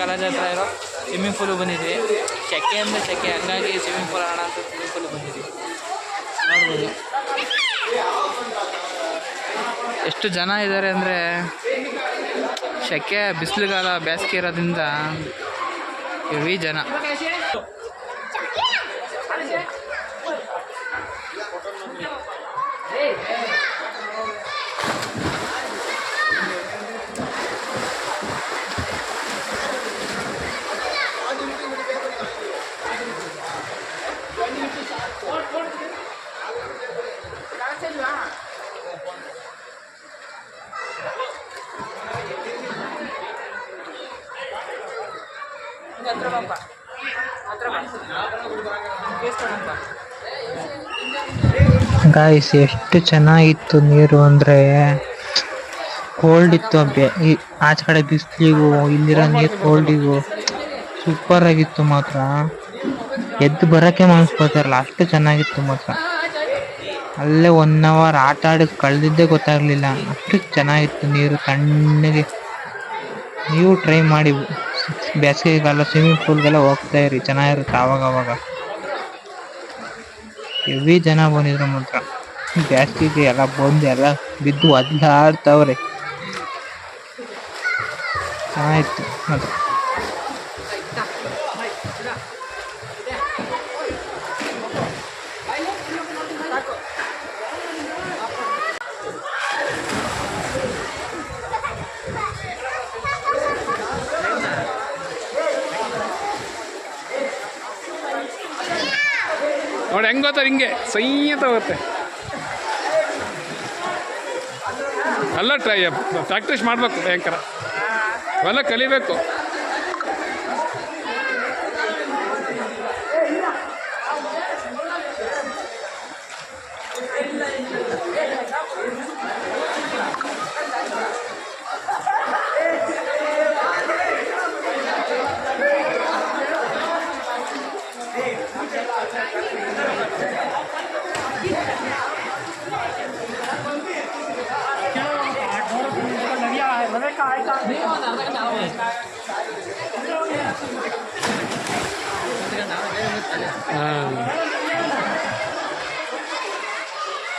College ಹತ್ರ ಇರೋ swimming pool ಬಂದಿದ್ವಿ. ಸೆಕೆಯಿಂದ ಸೆಕೆ, ಹಂಗಾಗಿ ಸ್ವಿಮ್ಮಿಂಗ್ ಪೂಲ್ ಆಡೋಣ ಅಂತ ಸ್ವಿಮ್ಮಿಂಗ್ ಪೂಲ್ ಬಂದಿದ್ವಿ. ನೋಡ್ಬೋದು ಎಷ್ಟು ಜನ ಇದ್ದಾರೆ ಅಂದರೆ, ಸೆಕೆ ಬಿಸಿಲುಗಾಲ ಬೇಸಿಗೆ ಇರೋದ್ರಿಂದ ಹೆವಿ ಜನ. ಗಾಯ್ಸ್, ಎಷ್ಟು ಚೆನ್ನಾಗಿತ್ತು ನೀರು ಅಂದರೆ, ಕೋಲ್ಡ್ ಇತ್ತು. ಆಚೆ ಕಡೆ ಬಿಸಿಲಿಗೂ ಇಲ್ಲಿರೋ ನೀರು ಕೋಲ್ಡಿಗೂ ಸೂಪರ್ ಆಗಿತ್ತು. ಮಾತ್ರ ಎದ್ದು ಬರೋಕ್ಕೆ ಮನಸ್ಕೊತಾರಲ್ಲ, ಅಷ್ಟು ಚೆನ್ನಾಗಿತ್ತು ಮಾತ್ರ. ಅಲ್ಲೇ 1 hour ಆಟ ಆಡಿ ಕಳೆದಿದ್ದೇ ಗೊತ್ತಾಗಲಿಲ್ಲ, ಅಷ್ಟು ಚೆನ್ನಾಗಿತ್ತು ನೀರು ತಣ್ಣಗೆ. ನೀವು ಟ್ರೈ ಮಾಡಿ, ಬೇಸಿಗೆಗಾಲ ಸ್ವಿಮ್ಮಿಂಗ್ ಪೂಲ್ಗೆಲ್ಲ ಹೋಗ್ತಾ ಇರಿ, ಚೆನ್ನಾಗಿರುತ್ತೆ. ಆವಾಗ ಹೆವಿ ಜನ ಬಂದಿದ್ರು ಮಾತ್ರ. ಬೇಸಿಗೆಗೆ ಎಲ್ಲ ಬಂದು ಎಲ್ಲ ಬಿದ್ದು ಒದ್ದಾಡ್ತಾವ್ರೆ. ಚೆನ್ನಾಗಿತ್ತು ಮಾತ್ರ. ನೋಡಿ ಹೆಂಗೆ ಗೊತ್ತಾರೆ, ಹಿಂಗೆ ಸೈಯತ್ ಹೋಗುತ್ತೆ. ಎಲ್ಲ ಪ್ರಾಕ್ಟೀಸ್ ಮಾಡಬೇಕು, ಭಯಂಕರ ಅವೆಲ್ಲ ಕಲಿಬೇಕು.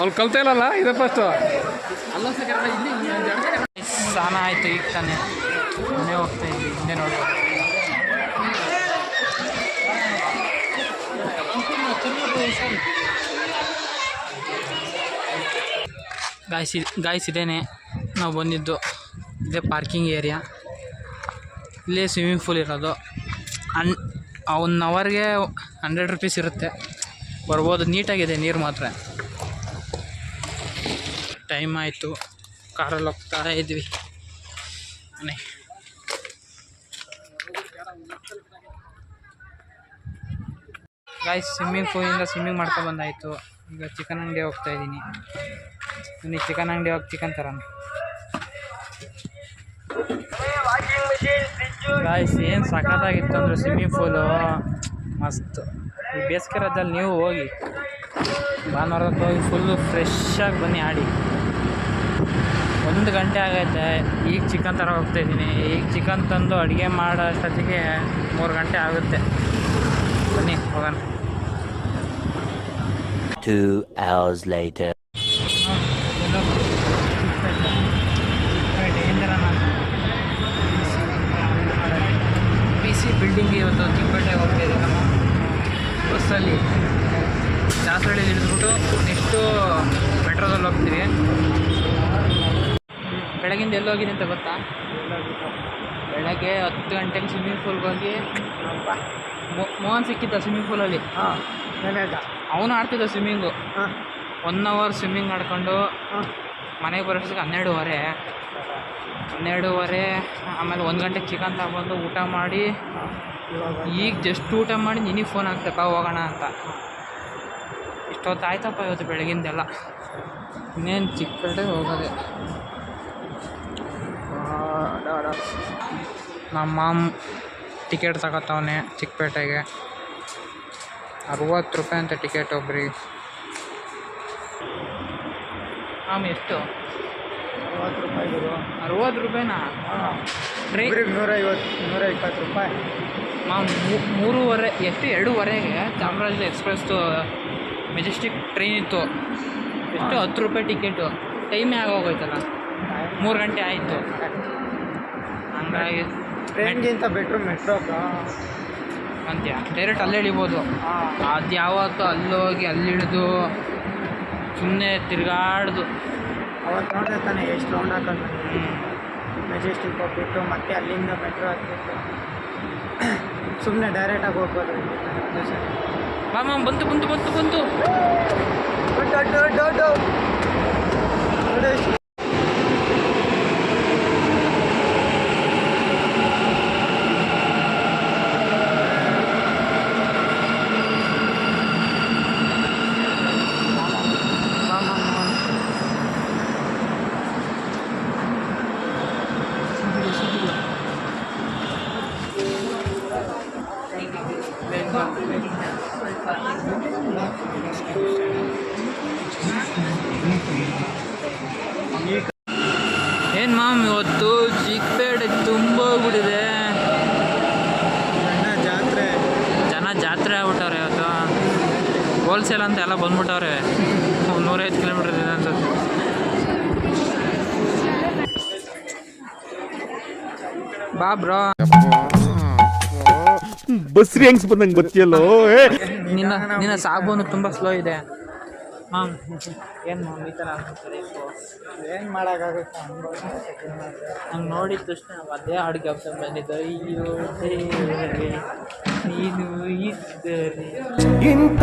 ಅವ್ರು ಕಲ್ತಾ ಇಲ್ಲಲ್ಲ, ಇದೆ ಫಸ್ಟು. ಸ್ನಾನ ಆಯಿತು ಈಗ ತಾನೆ, ಮನೆ ಹೋಗ್ತಾ ಇದ್ವಿ. ಹಿಂದೆ ನೋಡ್ಬೋದು ಗಾಯ್ಸ್ ಇದೇನೆ ನಾವು ಬಂದಿದ್ದು. ಇದೇ ಪಾರ್ಕಿಂಗ್ ಏರಿಯಾ, ಇಲ್ಲೇ ಸ್ವಿಮ್ಮಿಂಗ್ ಪೂಲ್ ಇರೋದು. 1 hourಗೆ 100 rupees ಇರುತ್ತೆ, ಬರ್ಬೋದು. ನೀಟಾಗಿದೆ ನೀರು ಮಾತ್ರ. ಟೈಮ್ ಆಯಿತು, ಕಾರಲ್ಲಿ ಹೋಗ್ತಾ ಇದ್ವಿ ಮನೆ. ಗಾಯ್ಸ್, ಸ್ವಿಮ್ಮಿಂಗ್ ಪೂಲಿಂದ ಸ್ವಿಮ್ಮಿಂಗ್ ಮಾಡ್ಕೊಂಡು ಬಂದಾಯಿತು. ಈಗ ಚಿಕನ್ ಅಂಗಡಿ ಹೋಗ್ತಾ ಇದ್ದೀನಿ. ಬನ್ನಿ ಚಿಕನ್ ಅಂಗಡಿ ಹೋಗಿ ಚಿಕನ್ ತರೋಣ. ಗಾಯ್ಸ್, ಏನು ಸಖತ್ತಾಗಿತ್ತು ಅಂದರೆ ಸ್ವಿಮ್ಮಿಂಗ್ ಪೂಲು ಮಸ್ತ್. ಈ ಬೇಸಿಗೆ ರಜದಲ್ಲಿ ನೀವು ಹೋಗಿ, ಭಾನುವಾರಕ್ಕೆ ಹೋಗಿ ಫುಲ್ಲು ಫ್ರೆಶ್ಶಾಗಿ ಬನ್ನಿ, ಆಡಿ. 1 ಗಂಟೆ ಆಗೈತೆ. ಈಗ ಚಿಕನ್ ಥರ ಹೋಗ್ತಾಯಿದ್ದೀನಿ. ಈಗ ಚಿಕನ್ ತಂದು ಅಡುಗೆ ಮಾಡೋ ಅಷ್ಟೊತ್ತಿಗೆ 3 ಗಂಟೆ ಆಗುತ್ತೆ. ಬನ್ನಿ ಹೋಗೋಣ. 2 hours later. BC ಬಿಲ್ಡಿಂಗ್ ಇವತ್ತು ಚಿಕ್ಕಪೇಟೆಗೆ ಹೋಗ್ತಾಯಿದ್ದೀವಿ ನಮ್ಮ ಬಸ್ಸಲ್ಲಿ. ದಾಸರಳ್ಳಿಲಿ ಇಳಿದ್ಬಿಟ್ಟು ನೆಕ್ಸ್ಟು ಮೆಟ್ರೋದಲ್ಲಿ ಹೋಗ್ತೀವಿ. ಬೆಳಗಿಂದ ಎಲ್ಲೋಗಿದೆ ಅಂತ ಗೊತ್ತಾ? ಬೆಳಗ್ಗೆ 10 ಗಂಟೆಗೆ ಸ್ವಿಮ್ಮಿಂಗ್ ಪೂಲ್ಗೆ ಹೋಗಿ ಮೋಹನ್ ಸಿಕ್ಕಿದ್ದ ಸ್ವಿಮ್ಮಿಂಗ್ ಪೂಲಲ್ಲಿ. ಅವನು ಆಡ್ತಿದ್ದ ಸ್ವಿಮ್ಮಿಂಗು. 1 hour ಸ್ವಿಮ್ಮಿಂಗ್ ಆಡ್ಕೊಂಡು ಮನೆಗೆ ಬರೋಷ್ಟಕ್ಕೆ 12:30. ಆಮೇಲೆ 1 ಗಂಟೆಗೆ ಚಿಕನ್ ತಗೊಂಡು ಊಟ ಮಾಡಿ, ಈಗ ಜಸ್ಟ್ ಊಟ ಮಾಡಿ ನಿನಗೆ ಫೋನ್ ಹಾಕ್ತಪ್ಪ ಹೋಗೋಣ ಅಂತ. ಇಷ್ಟೊತ್ತು ಆಯ್ತಪ್ಪ ಇವತ್ತು ಬೆಳಗಿಂದೆಲ್ಲ. ಇನ್ನೇನು ಚಿಕ್ಕಪೇಟೆಗೆ ಹೋಗೋದೆ. ನಮ್ಮ ಮಾಮ್ ಟಿಕೆಟ್ ತಗೋತವನೆ ಚಿಕ್ಕಪೇಟೆಗೆ. 60 ರೂಪಾಯಿ ಅಂತ ಟಿಕೆಟ್ ಒಬ್ರಿಗೆ. ಎಷ್ಟು? 60 ರೂಪಾಯಿ. 60 ರೂಪಾಯಿನಾ? ಟ್ರೈನ್ 150. 20 ರೂಪಾಯಿ. ಮೂರುವರೆ ಎಷ್ಟು 2:15ಗೆ ಚಾಮರಾಜ ಎಕ್ಸ್ಪ್ರೆಸ್ದು ಮೆಜೆಸ್ಟಿಕ್ ಟ್ರೈನ್ ಇತ್ತು. ಎಷ್ಟು 10 ರೂಪಾಯಿ ಟಿಕೆಟು. ಟೈಮೇ ಆಗೋಗೋಯ್ತಲ್ಲ, 3 ಗಂಟೆ ಆಯಿತು. ಹಂಗಾಗಿ ಟ್ರೈನ್ಗಿಂತ ಬೆಟ್ರು ಮೆಟ್ರೋ ಅಂತ್ಯ ಡೈರೆಕ್ಟ್ ಅಲ್ಲೇ ಇಳಿಬೋದು. ಅದು ಯಾವತ್ತು ಅಲ್ಲೋಗಿ ಅಲ್ಲಿಳಿದು ಸುಮ್ಮನೆ ತಿರುಗಾಡ್ದು. ಅವತ್ತು ನೋಡಿದ್ರೆ ತಾನೇ ಎಷ್ಟು ರೌಂಡ್ ಹಾಕೊಂಡು ಮೆಜೆಸ್ಟಿಕ್ ಹೋಗ್ಬಿಟ್ಟು ಮತ್ತೆ ಅಲ್ಲಿಂದ ಮೆಟ್ರೋ ಹತ್ಬಿಟ್ಟು ಸುಮ್ಮನೆ ಡೈರೆಕ್ಟಾಗಿ ಹೋಗ್ಬೋದು. ಮಾಮ ಬಂತು ಬಂತು ಬಂತು ಬಂತು ಏನು ಮಾಮ್ ಇವತ್ತು ಚಿಕ್ಕಪೇಟೆ ತುಂಬ ಹೋಗ್ಬಿಟ್ಟಿದೆ. ಜಾತ್ರೆ ಆಗ್ಬಿಟ್ಟವ್ರೆ ಇವತ್ತು. ಹೋಲ್ಸೇಲ್ ಅಂತ ಎಲ್ಲ ಬಂದ್ಬಿಟ್ಟವ್ರೆ. 105 ಕಿಲೋಮೀಟರ್ ಇದೆ ಅನ್ಸುತ್ತೆ. ಬಾ ಬ್ರೋ. ಬಸ್ರಿ ಹೆಂಗ್ಸ್ ಬಂದಂಗೆ ಬರ್ತೀಯಲ್ಲೋ. ನಿನ್ನ ಸಾಬೂನು ತುಂಬ ಸ್ಲೋ ಇದೆ ಮಾಮ್. ಏನು ಮಾಮ್ ಈ ಥರ ಏನು ಮಾಡೋಕ್ಕಾಗುತ್ತೆ ಹಂಗೆ ನೋಡಿದ ತಕ್ಷಣ ಅದೇ ಹಾಡಿಗೆ ಹಬ್ಬ ಬಂದಿದ್ದು. ಅಯ್ಯೋ ದೇವರೇ ನೀನು ಇದ್ದರೆ ಇಂಥ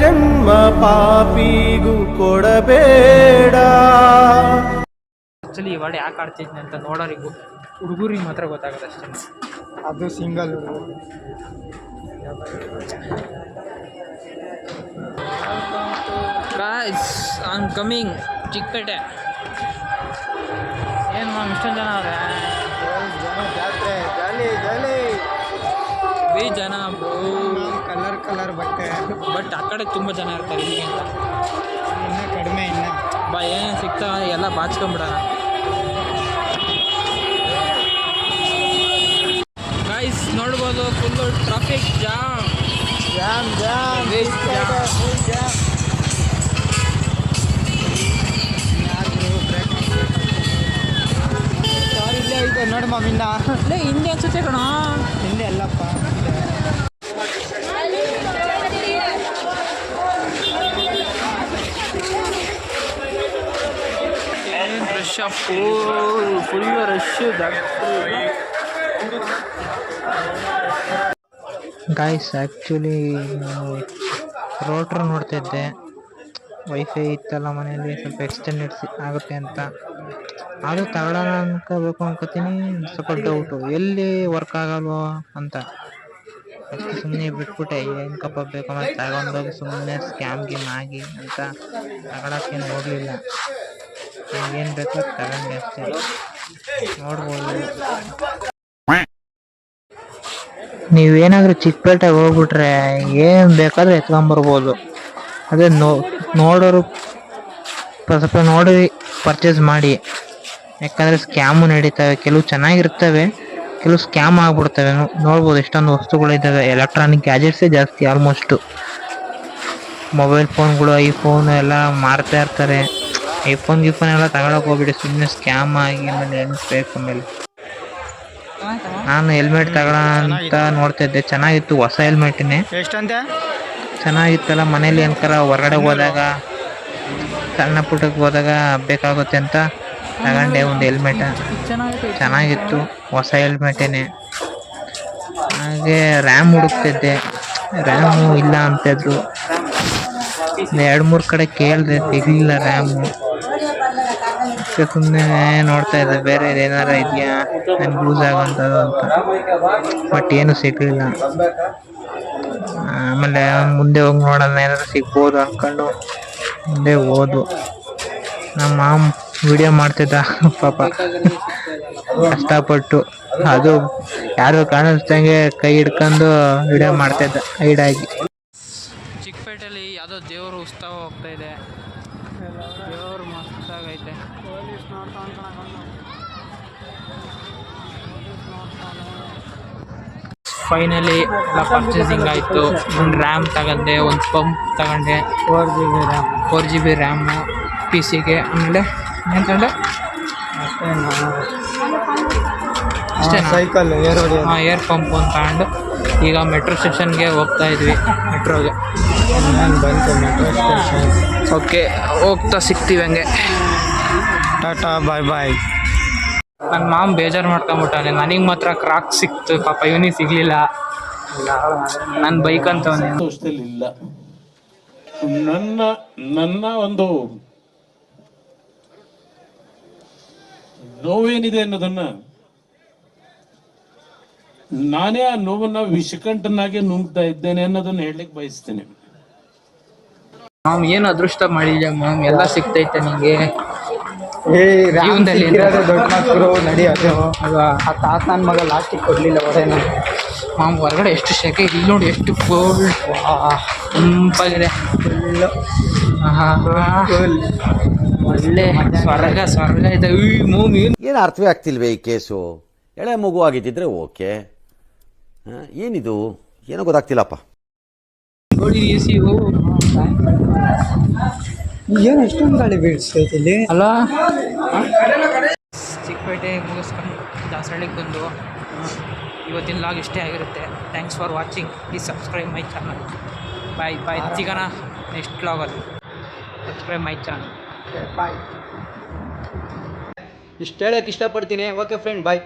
ಜನ್ಮ ಪಾಪಿಗೂ ಕೊಡಬೇಡ. ಆ್ಯಕ್ಚುಲಿ ಈ ವರ್ಡ್ ಯಾಕೆ ಆಡ್ತಿದ್ನಿ ಅಂತ ನೋಡೋರಿಗೂ ಹುಡುಗರಿಗೆ ಮಾತ್ರ ಗೊತ್ತಾಗುತ್ತೆ ಅಷ್ಟೇ. ಅದು single. Guys I am coming Chickpete. ಏನು ಮಾಮ್ ಇಷ್ಟೊಂದು ಜನ ಅವ್ರೆ. ಜಾತ್ರೆ ಜಾಲಿ ಜಾಲಿ. ಜನ ಬ್ರೋ. ಕಲರ್ ಬಟ್ಟೆ. ಬಟ್ ಆ ಕಡೆ ತುಂಬ ಜನ ಇರ್ತಾರೆ, ಇಲ್ಲಿಗಿಂತ ಇನ್ನೂ ಕಡಿಮೆ. ಬಾ ಏನೇನು ಸಿಗ್ತಾ ಎಲ್ಲ ಬಾಚ್ಕೊಂಬಿಡೋಣ. ಗೈಸ್ ನೋಡ್ಬೋದು ಫುಲ್ಲು ಟ್ರಾಫಿಕ್ ಜಾಮ್. ಇಲ್ಲೇ ಐತೆ ನೋಡಿ ಮಾಮಿನ್ನ. ಹಿಂದೆ ಅನ್ಸುತ್ತೆ ಕಣ. ಹಿಂದೆ ಅಲ್ಲಪ್ಪ. Rush full rush. Guys actually ನಾನು ರೋಟ್ರ್ ನೋಡ್ತಿದ್ದೆ. ವೈಫೈ ಇತ್ತಲ್ಲ ಮನೆಯಲ್ಲಿ, ಸ್ವಲ್ಪ ಎಕ್ಸ್ಟೆಂಡೆಡ್ ಆಗುತ್ತೆ ಅಂತ. ಅದು ತಗೊಳ್ಳೋಣ ಅನ್ಕೋಬೇಕು ಅನ್ಕೋತೀನಿ, ಸ್ವಲ್ಪ ಡೌಟು ಎಲ್ಲಿ ವರ್ಕ್ ಆಗಲ್ವೋ ಅಂತ. ಅದಕ್ಕೆ ಸುಮ್ಮನೆ ಬಿಟ್ಬಿಟ್ಟೆ. ಏನಕ್ಕಪ್ಪ ಬೇಕು ಮತ್ತು ತಗೊಂಡೋಗಿ ಸುಮ್ಮನೆ ಸ್ಕ್ಯಾಮ್ ಗೇಮ್ ಆಗಿ ಅಂತ ತಗೊಳಕ್ಕೇನು ಹೋಗಲಿಲ್ಲ. ಏನು ಬೇಕೋ ತಗೊಂಡೆ ಅಷ್ಟೇ. ನೋಡ್ಬೋದು ನೀವೇನಾದರೂ ಚಿಕ್ಕಪೇಟೆಗೆ ಹೋಗ್ಬಿಟ್ರೆ ಏನು ಬೇಕಾದರೂ ಎತ್ಕೊಂಬರ್ಬೋದು. ಅದೇ ನೋಡೋರು ಸ್ವಲ್ಪ ನೋಡಿ ಪರ್ಚೇಸ್ ಮಾಡಿ. ಯಾಕಂದರೆ ಸ್ಕ್ಯಾಮು ನಡೀತವೆ. ಕೆಲವು ಚೆನ್ನಾಗಿರ್ತವೆ, ಕೆಲವು ಸ್ಕ್ಯಾಮ್ ಆಗಿಬಿಡ್ತವೆ. ನೋಡ್ಬೋದು ಎಷ್ಟೊಂದು ವಸ್ತುಗಳಿದ್ದಾವೆ. ಎಲೆಕ್ಟ್ರಾನಿಕ್ ಗ್ಯಾಜೆಟ್ಸೇ ಜಾಸ್ತಿ. ಆಲ್ಮೋಸ್ಟು ಮೊಬೈಲ್ ಫೋನ್ಗಳು, ಐಫೋನು ಎಲ್ಲ ಮಾರ್ತಾ ಇರ್ತಾರೆ. ಐಫೋನ್ ಎಲ್ಲ ತಗೊಳಕ್ಕೆ ಹೋಗ್ಬಿಡಿ, ಸುಮ್ಮನೆ ಸ್ಕ್ಯಾಮ್ ಆಗಿ ಆಮೇಲೆ ಏನು ಬೇಕು. ಆಮೇಲೆ ನಾನು ಹೆಲ್ಮೆಟ್ ತಗೊಳ್ಳೋ ಅಂತ ನೋಡ್ತಿದ್ದೆ. ಚೆನ್ನಾಗಿತ್ತು, ಹೊಸ ಹೆಲ್ಮೆಟ್ನೇ. ಎಷ್ಟಂತೆ ಚೆನ್ನಾಗಿತ್ತಲ್ಲ. ಮನೇಲಿ ಏನಕ್ಕಾರ ಹೊರಗಡೆ ಹೋದಾಗ, ಸಣ್ಣ ಪುಟ್ಟಕ್ಕೆ ಹೋದಾಗ ಬೇಕಾಗುತ್ತೆ ಅಂತ ತಗೊಂಡೆ ಒಂದು ಹೆಲ್ಮೆಟ. ಚೆನ್ನಾಗಿತ್ತು, ಹೊಸ ಹೆಲ್ಮೆಟೇನೆ. ಹಾಗೆ ರ್ಯಾಮ್ ಹುಡುಕ್ತಿದ್ದೆ, ರ್ಯಾಮು ಇಲ್ಲ ಅಂತಿದ್ರು. 2-3 ಕಡೆ ಕೇಳಿದೆ, ಸಿಗಲಿಲ್ಲ ರ್ಯಾಮು. ಸುಮ್ಮನೆ ನೋಡ್ತಾ ಇದ್ದೆ ಬೇರೆ ಏನಾರ ಇದೆಯಾ ನನ್ಗೆ ಯೂಸ್ ಆಗೋಂಥದ್ದು ಅಂತ. ಬಟ್ ಏನು ಸಿಗಲಿಲ್ಲ. ಆಮೇಲೆ ಮುಂದೆ ಹೋಗಿ ನೋಡೋಣ ಏನಾದ್ರು ಸಿಗ್ಬೋದು ಅಂದ್ಕೊಂಡು ಮುಂದೆ ಹೋದು. ನಮ್ಮ ಮಾಮ್ ವಿಡಿಯೋ ಮಾಡ್ತಿದ್ದ ಪಾಪ ಕಷ್ಟಪಟ್ಟು. ಅದು ಯಾರು ಕಾಣಿಸ್ದಂಗೆ ಕೈ ಹಿಡ್ಕೊಂಡು ವಿಡಿಯೋ ಮಾಡ್ತಿದ್ದ ಹೈಡಾಗಿ. ಚಿಕ್ಕಪೇಟೆಯಲ್ಲಿ ಯಾವುದೋ ದೇವ್ರ ಉತ್ಸವ ಹೋಗ್ತಾ ಇದೆ. ದೇವ್ರು ಮಸ್ತಾಗೈತೆ. ಫೈನಲಿ ಎಲ್ಲ ಪರ್ಚೇಸಿಂಗ್ ಆಯಿತು. ಒಂದು ರ್ಯಾಮ್ ತಗೊಂಡೆ, ಒಂದು ಪಂಪ್ ತಗೊಂಡೆ, 4 GB ರ್ಯಾಮು ಪಿ ಸಿಗೆ. ಆಮೇಲೆ ಏನು ತಗೊಂಡೆ ಅಷ್ಟೇ. ಸೈಕಲ್ ಏರ್ ಪಂಪ್ ಒಂದು ತಗೊಂಡು ಈಗ ಮೆಟ್ರೋ ಸ್ಟೇಷನ್ಗೆ ಹೋಗ್ತಾ ಇದ್ವಿ. ಮೆಟ್ರೋಗೆ ಬಂತು ಮೆಟ್ರೋ ಸ್ಟೇಷನ್. ಓಕೆ, ಹೋಗ್ತಾ ಸಿಗ್ತೀವಿ ಹಂಗೆ. ಟಾಟಾ ಬಾಯ್ ಬಾಯ್. ನನ್ನ ಮಾಮ ಬೇಜಾರು ಮಾಡ್ಕೊಂಬಿಟ್ಟಾನೆ. ನನಗೆ ಮಾತ್ರ ಕ್ರಾಕ್ ಸಿಕ್ತು, ಪಾಪ ಇವನಿಗೆ ಸಿಗಲಿಲ್ಲ. ನನ್ನ ಬೈಕ್ ಅಂತವನೇ. ಸಂತೋಷದಲ್ಲಿ ಇಲ್ಲ. ನನ್ನ ಒಂದು ನೋವೇನಿದೆ ಅನ್ನೋದನ್ನ ನಾನೇ ಆ ನೋವನ್ನ ವಿಷಕಂಠನಾಗೆ ನುಂಗ್ತಾ ಇದ್ದೇನೆ ಅನ್ನೋದನ್ನ ಹೇಳಲಿಕ್ಕೆ ಬಯಸ್ತೇನೆ. ಮಾಮ್ ಏನು ಅದೃಷ್ಟ ಮಾಡಿದ್ಯಾ ಮಾಮ್, ಎಲ್ಲ ಸಿಗ್ತೈತೆ ನಿಂಗೆ ಜೀವನದಲ್ಲಿ. ದೊಡ್ಡ ಮಕ್ಕಳು ನಡೆಯೋದು ಅಲ್ವಾ? ಆ ತಾತ ನನ್ನ ಮಗ ಲಾಸ್ಟಿಗೆ ಕೊಡಲಿಲ್ಲ ಹೊರೇನ. ಮಾಮ್ ಹೊರಗಡೆ ಎಷ್ಟು ಶೆಕೆ, ಇಲ್ಲಿ ನೋಡಿ ಎಷ್ಟು ಕೋಲ್ಡ್, ತಂಪಾಗಿದೆ. ಒಳ್ಳೆ ಸ್ವರ್ಗ ಇದೆ. ಏನು ಅರ್ಥವೇ ಆಗ್ತಿಲ್ವೇ ಈ ಕೇಸು? ಎಳೆ ಮಗು ಆಗಿದ್ದಿದ್ರೆ ಓಕೆ, ಏನಿದು ಏನೋ ಗೊತ್ತಾಗ್ತಿಲ್ಲಪ್ಪ. ನೋಡಿ AC ಏನು ಎಷ್ಟೊಂದು ಗಾಳಿ ಬೀಳಿಸ್ತೈತೆ ಇಲ್ಲಿ ಅಲ್ಲ. ಚಿಕ್ಕಪೇಟೆ ಮುಗಿಸ್ಕೊಂಡು ದಾಸರಳ್ಳಿಗೆ ಬಂದು ಇವತ್ತಿನ ಲಾಗ್ ಇಷ್ಟೇ ಆಗಿರುತ್ತೆ. Thanks for watching. Please subscribe my channel. Bye bye. ಸಿಗೋಣ ನೆಕ್ಸ್ಟ್ ಲಾಗಲ್ಲಿ. Subscribe my channel. ಬಾಯ್. ಇಷ್ಟು ಹೇಳೋಕ್ಕೆ ಇಷ್ಟಪಡ್ತೀನಿ. ಓಕೆ ಫ್ರೆಂಡ್, ಬಾಯ್.